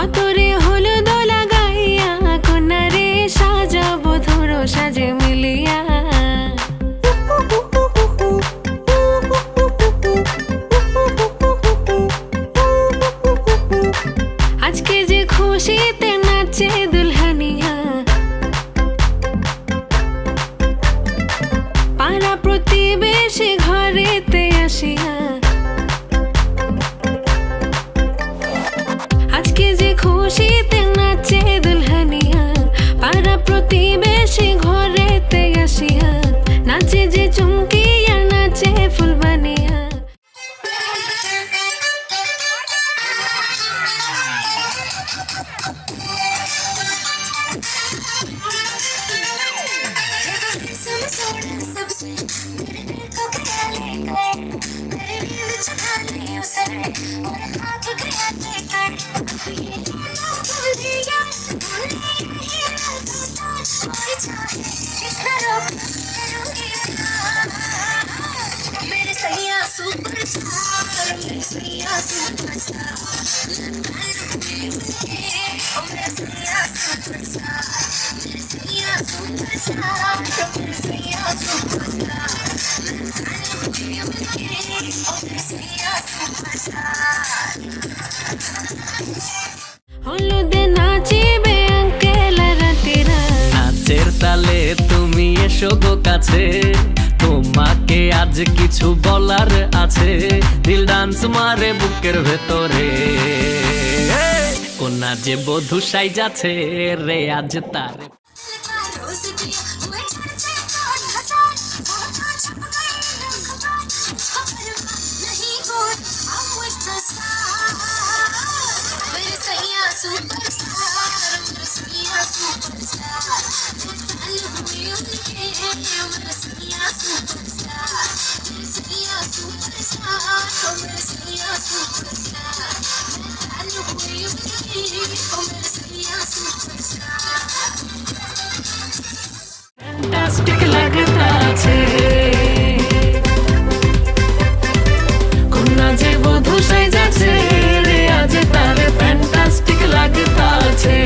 কত রে হলুদ লাগাইয়া কন্যারে সাজাবো ধরো সাজে মিলিয়া। আজকে যে খুশিতে নাচে দুলহানিয়া, পাড়া প্রতিবেশী ঘরেতে আসিয়া। আজকে যে খুশিতে নাচে দুলহানিয়া, পাড়া প্রতিবেশী ঘরেতে আসিয়া। নাচে যে চুমকিয়া নাচে ফুলবানিয়া। मेरे सैया सुपरस्टार, मेरे सैया सुपरस्टार, मेरे सैया सुपरस्टार, मेरे सैया सुपरस्टार, मेरे सैया सुपरस्टार, मेरे सैया सुपरस्टार। হলুদে নাচিবে আঙ্কেল রাতেরা, নাচের তালে তুমি এসো গো কাছে, তোমাকে আজ কিছু বলার আছে। দিল ডান্স মারে বুকের ভেতরে, কোনা যে বধূ সাইজাছে রে আজ তার। ফ্যান্টাস্টিক লাগতা আছে, কন্যা যে বধূ সাইজাছে রে আজ তার। ফ্যান্টাস্টিক লাগতা আছে।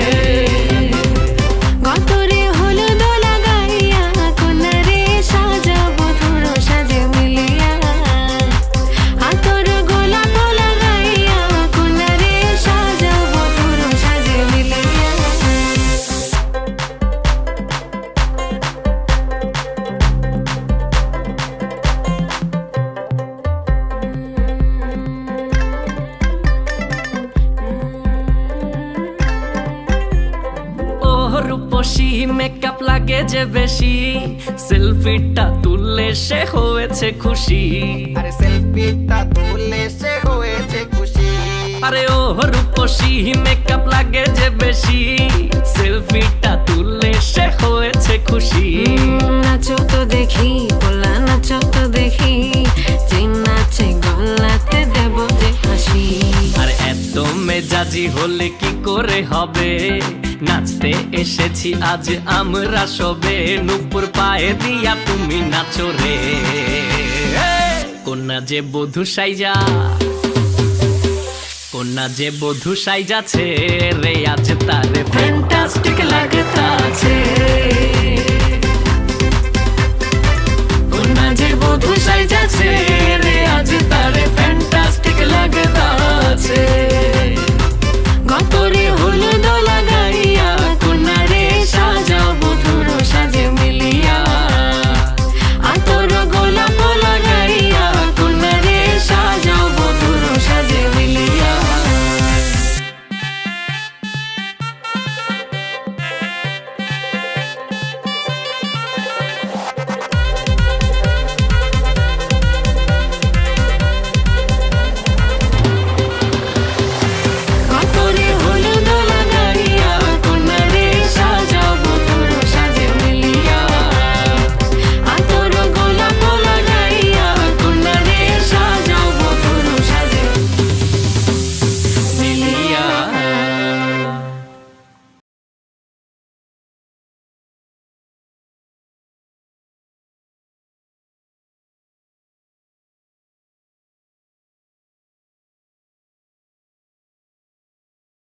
কত রে হলুদ লাগাইয়া কন্যারে সাজাবো ধরো সাজে মিলিয়া। হাতর গোলাপ লাগাইয়া কন্যারে সাজাবো ধরো সাজে মিলিয়া। রূপসী মেকআপ লাগে যে বেশি, সেলফিটা তুললে সে হয়েছে খুশি। আরে সেলফিটা তুললে সে হয়েছে খুশি। আরে ও রূপসী মেকআপ লাগে যে বেশি, সেলফিটা তুললে সে হয়েছে খুশি। নাচো তো দেখি পোলা, নাচো তো দেখি, যে নাচে গলাতে দেব যে হাসি। আর এত মেজাজি হলে কি করে হবে, নাচতে এসেছি আজ আমরা সবে। নুপুর পায়ে দিয়া তুমি নাচো রে, কন্যা যে বধূ সাইজা, কন্যা যে বধূ সাইজাছে রে আজ তারে। ফ্যান্টাস্টিক লাগতা আছে, কন্যা যে বধূ সাইজাছে রে আজ তারে। ফ্যান্টাস্টিক লাগতা আছে।